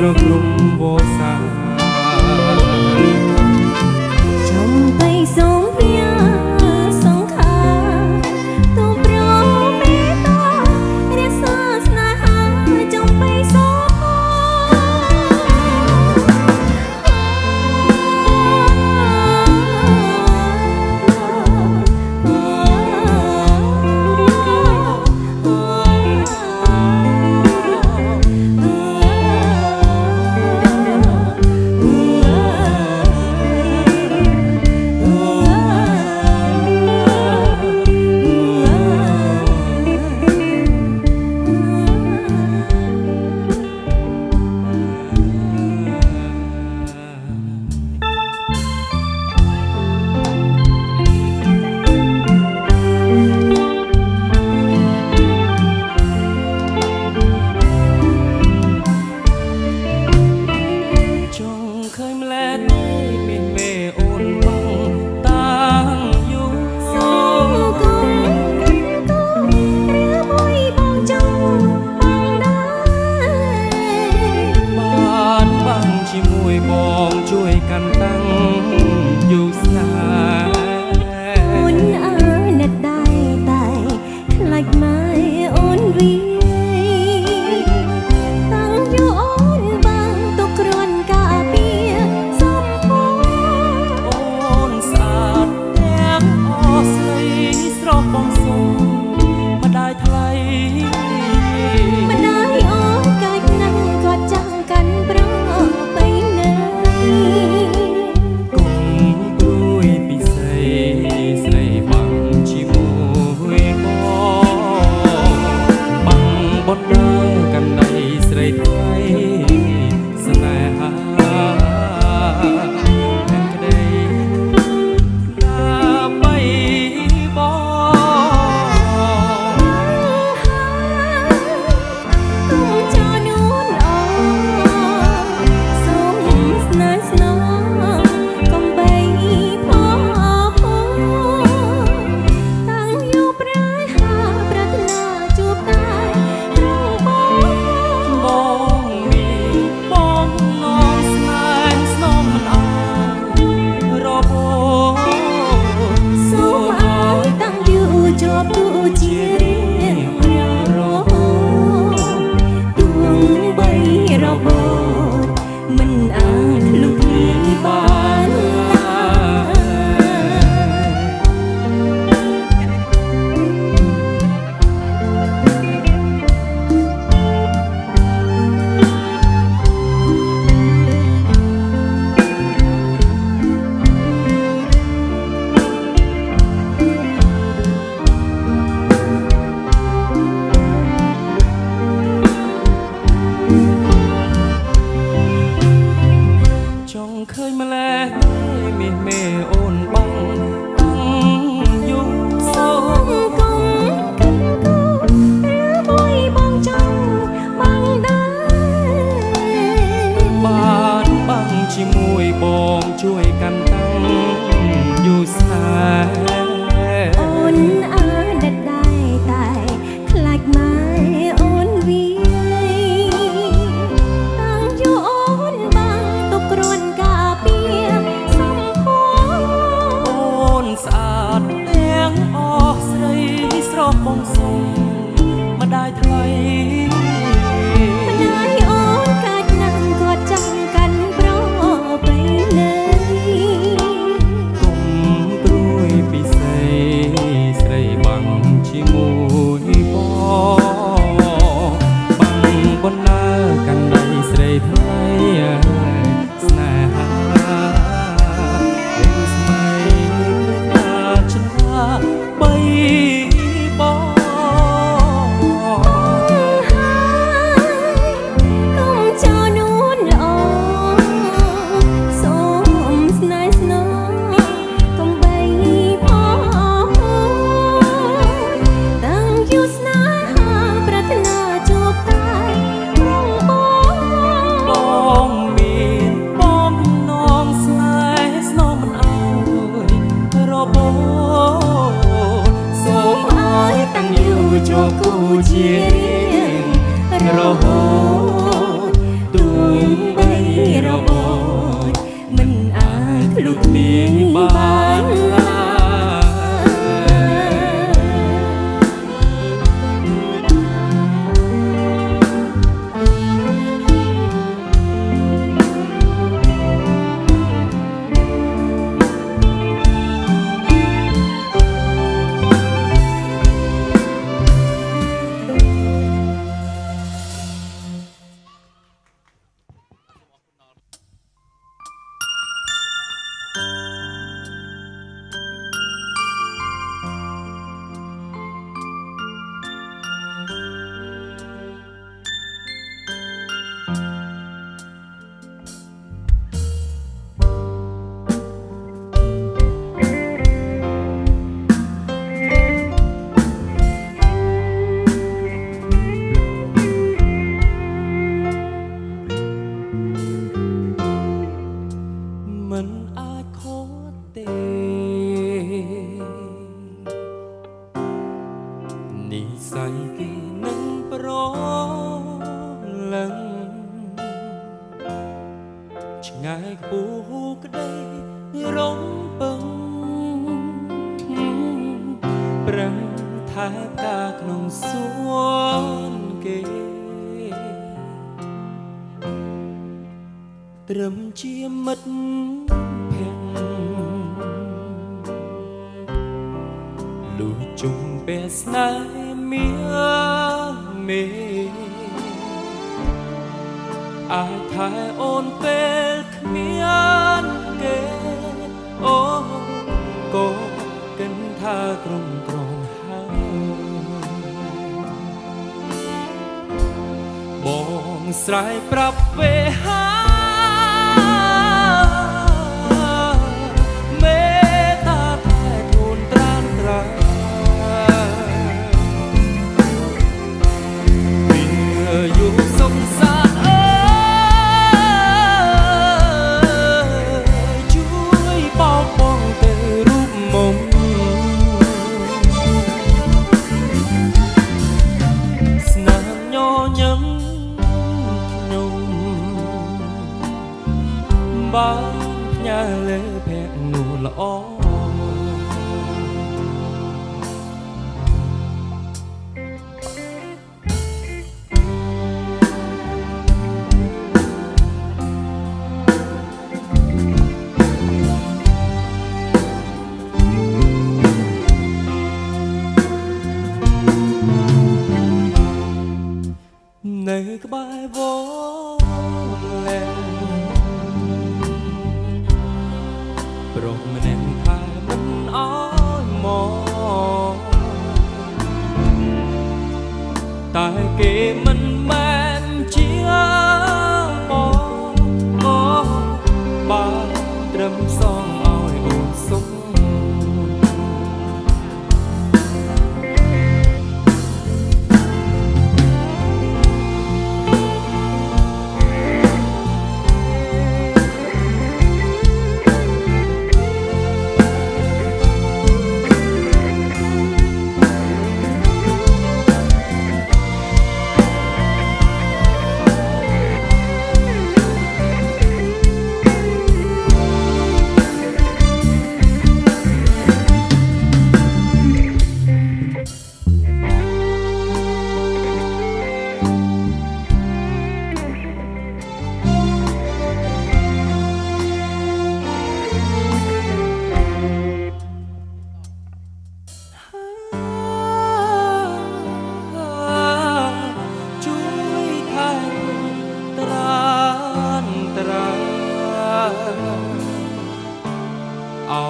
ស្រស់ព្រំវសាចំបៃសងវាសងខាទូប្រមេតារក្សាស្នេហាចំបៃសងជួយកាន់តាំងយូរស្នេហ៍អូនអើណាត់ដៃតែខ្លាចម៉ែអូនវាតាំងយូរអូនបាំងទុកគ្រាន់ការពារសំពអូនស្អាតទាំងអស់ស្រីស្រស់បងសុំម្ដាយថ្លៃម្ដាយអូនកាច់ណាស់គាត់ចាំកាន់ប្របី ឆ្ងាយខ្ពស់ក្ដីរំពឹងប្រឹងថែផ្កាក្នុងសួនគេត្រឹមជាមិត្តភក្តិលួចជុំពេលស្នេហ៍មេអាចថែអូនពេលគ្មានគេអូក៏កិនថាក្រុមក្រងហើយបងស្រ័យប្រាប់វេហាមេតាថែខ្លួនត្រានត្រាอยู่สงสารช่วยปกป้องแต่รูปมงสนามย่อย้ำยมบ้านญาเลแพกนูละอ้อនៅក្បែរវលែប្រុសម្នាក់ថែមិនអោយមកតែគេមិនមែនជាបងបានត្រឹមសងអោយអូនសុខเอา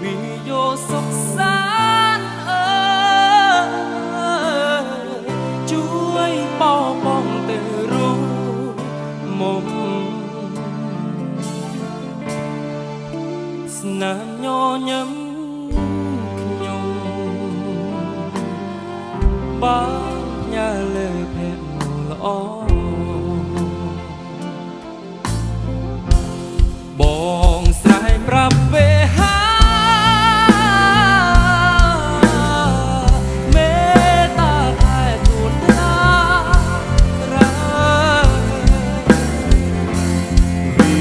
วิโยสุขสันต์ช่วยปกป้องแต่รู้มุมสนามย่อย้ำขยมบ้านญาเลยแพกนูละอ้อបងស្រែកប្រាប់វេហាមេតាថែខ្លួនត្រាវា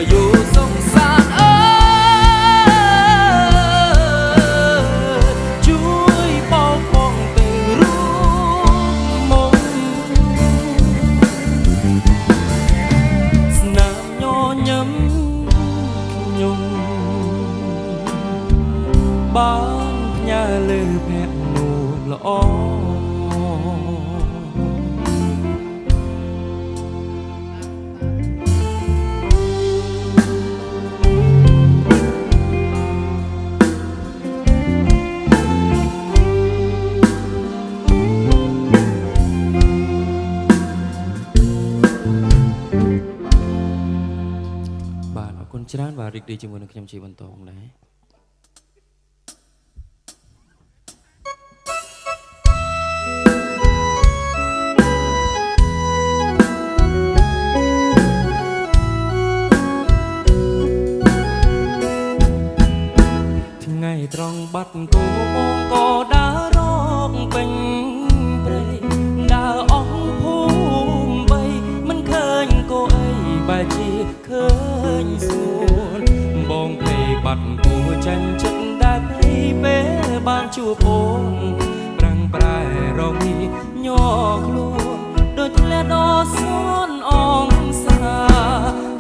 อยู่สงสารช่วยปกป้องแต่รู้มุมสนามย่อย้ำบ้านญาลือแพกนูละอ้อបាទអរគុណច្រើនបាទរីករាយជាមួយនឹងខ្ញុំជាបន្តផងដែរត្រង់បាត់គោបងក៏ដើររកពេញព្រៃដើរអស់ភូមិបីមិនឃើញគោអីបែរជាឃើញ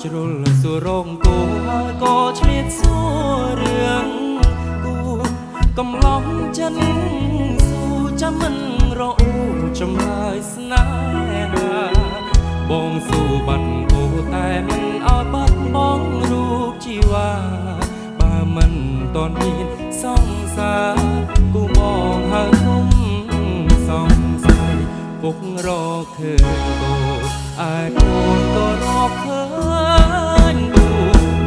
ជ្រុលសួររងគោហើយក៏ឆ្លៀតសួររឿងគូកំឡុងចិនស៊ូចាំមិនរអ៊ូចម្លើយស្នេហាបងស៊ូបាត់គោតែមិនឲ្យបាត់បង់រូបជីវ៉ាបើមិនតន់មានសង្សារគូបងហើយគុំសង្ស័យពុករកឃើញគោឯកូនក៏រកឃើញគូ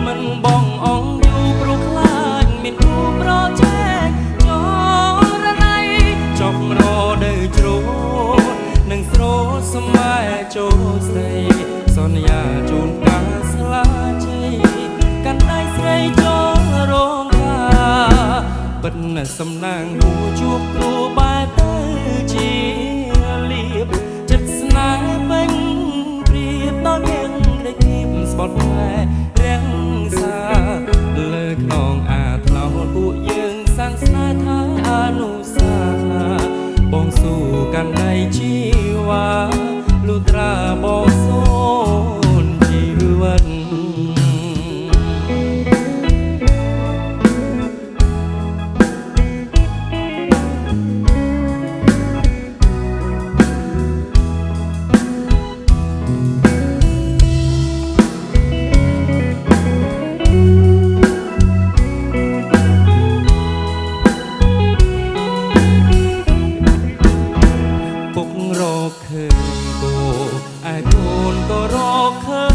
មិនបងអងយូរព្រោះខ្លាចមានគូប្រជែងចរណៃចប់រដូវជ្រោតនឹងស្រោតសម័យចូលស្រីសន្យាជូនការស្លាជ័យកាន់ដៃស្រីចូលរងការបិទសំណាងហួជួបគ្រូបែរទៅជាលៀបចិត្តស្នេហ៍ពេញព្រៀបដល់មានលេខគៀបស្បត់ផ្លែរាំងសាលើខ្នងអាថ្នោតពួកយើងសាងស្នេហ៍ថាអនុសាបងស៊ូកាន់ដៃជីវ៉ាលុត្រាបងសូនជីវិតពុករកឃើញគោឯកូនក៏រកឃើ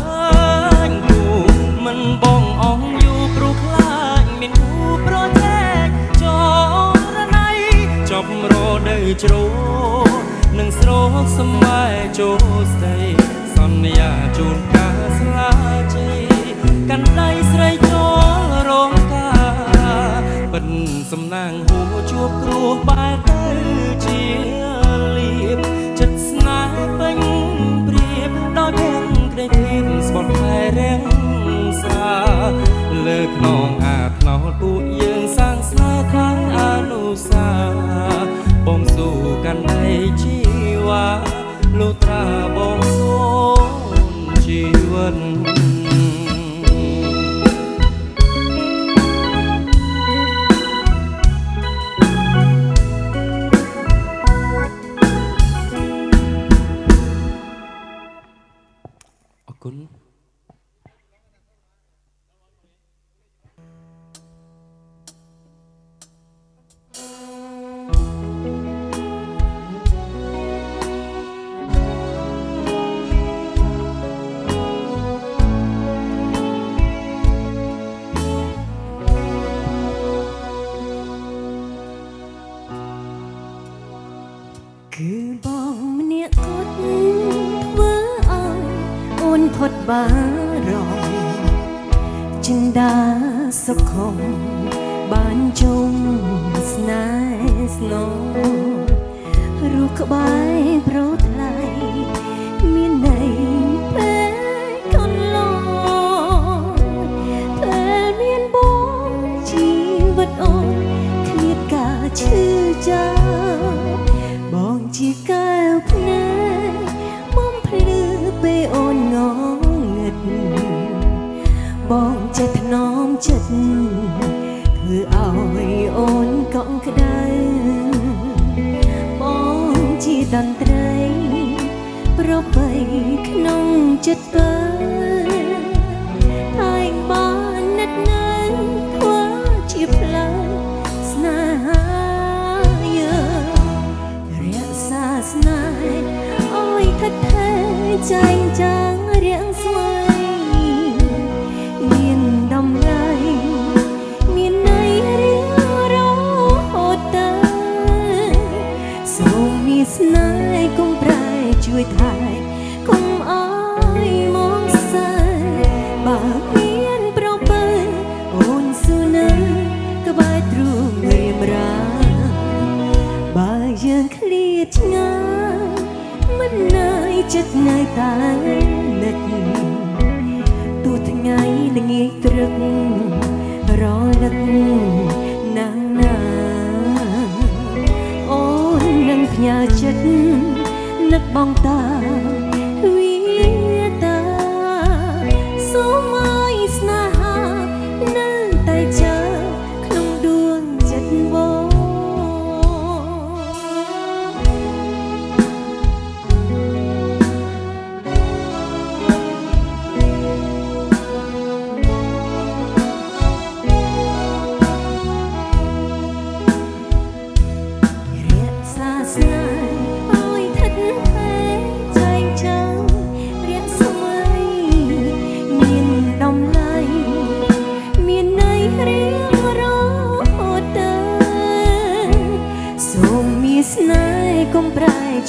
ញគូមិនបងអងយូរព្រោះខ្លាចមានគូប្រជែងចរណៃចប់រដូវជ្រោនឹងស្រោតសម័យចូលស្ដីសន្យាជូនការស្លាជ័យកាន់ដៃស្រីចូលរងការបិទសំណាងហួជួបគ្រួបែរទៅជាលៀបចិត្តស្នេហ៍ពេញព្រៀបដល់ទាំងក្តីធីបស្បត់ផ្លែរាំងសាលើខ្នងអាថ្នោតពួកយើងសាងស្នេហ៍ខាងអនុសាបងស៊ូកាន់ដៃជីវ៉ាលុត្រាបងសូនជីវិតអរគុណគឺបងម្នាក់គត់ធ្វើឲ្យអូនផុតបារម្ភចិន្តាសុខមបានជុំស្នេហ៍ស្នងរូបក្បែរប្រថ្លៃមានន័យពេលកន្លងពេលមានបងជីវិតអូនឃ្លាតការឈឺចាប់បងជាកែវភ្នែកមុំភ្លឺពេលអូនងងឹតបងចេះថ្នមចិត្តធ្វើឲ្យអូនកក់ក្ដៅបងជាតន្ត្រីប្របីក្នុងចិត្តបើតែងបានណាត់នៅធ្វើជាផ្លូវស្នេហាស្នេហ៍អើយថិតថេរចែងចាំងរាំងស្មើមានតម្លៃមានន័យរៀងរហូតទៅសូមមានស្នេហ៍កុំប្រែជួយថែកុំអើយមក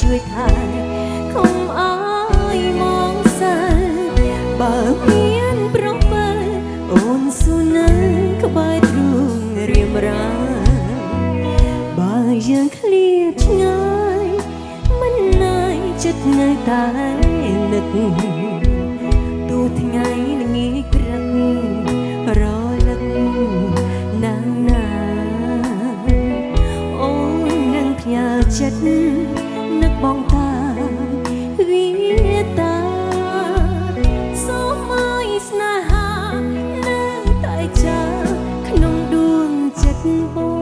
ជួយថែកុំអើយមកសិលបើមានប្របើអូនស៊ូនៅក្បែរទ្រូងរៀមរាបើយើងឃ្លាតឆ្ងាយមិនណាយចិត្តនៅតែនឹកទោះថ្ងៃនឹងងាយក្រឹករលឹកណាស់ណាអូននឹងផ្ញើចិត្តនឹកបងតាមវាតាសូមឲ្យស្នេហានៅតែចាំក្នុងដួងចិត្តបង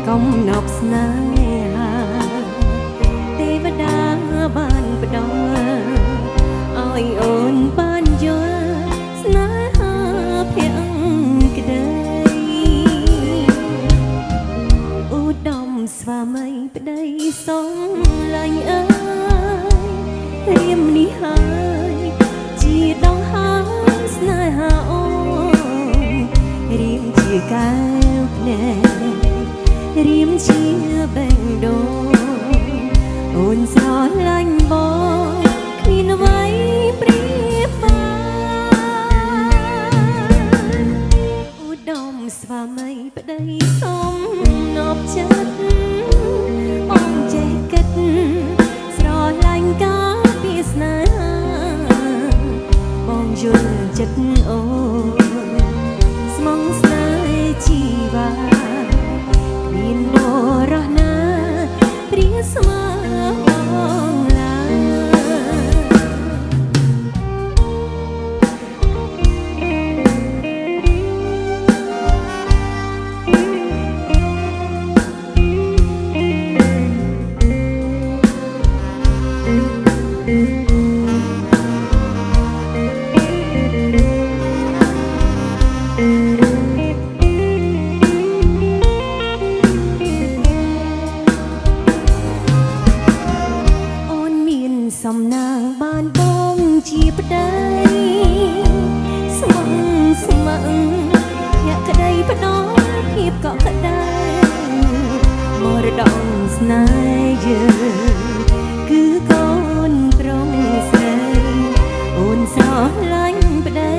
កំណប់ស្នេហាទេវតាបានផ្ដល់ឲ្យអូនបានយល់ស្នេហាភក្ដីឧត្តមស្វាមីប្ដីសុំឡាញ់អើយរៀមនេះហើយជាដងហើយស្នេហាអូនរៀមជាកែវភ្នែករៀមជាបេងដូងអូនស្រឡាញ់បងគ្មានអ្វីប្រៀបបានឧត្តមស្វាមីប្ដីសុំនប់ចិត្តបងចេះគិតស្រឡាញ់ការពីស្នេហាបងយល់ចិត្តអូនស្មងស្នេហ៍ជីវ៉ាមានបរោះណាព្រៀងស្មើបងឡាសំណាងបានបងជាប្តីស្មងស្មឹងភក្ដីផ្ដល់ភាពកក់ក្ដៅមរតកស្នេហ៍យើងគឺកូនប្រុងស្រីអូនស្រឡាញ់ប្ដី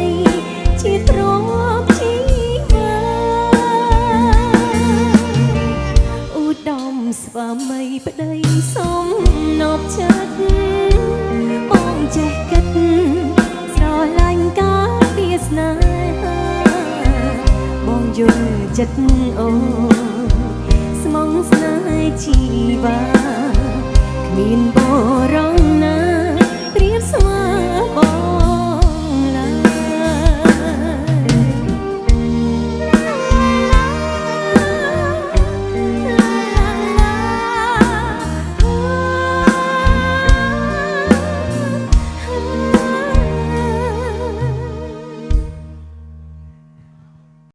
ជាទ្រព្យជីវិតឧត្តមស្វាមីប្ដីសុំនប់ចិត្តបងចេះគិតស្រឡាញ់ការពីស្នេហាបងយល់ចិត្តអូនស្មងស្នេហ៍ជីវ៉ាគ្មានបរោះណា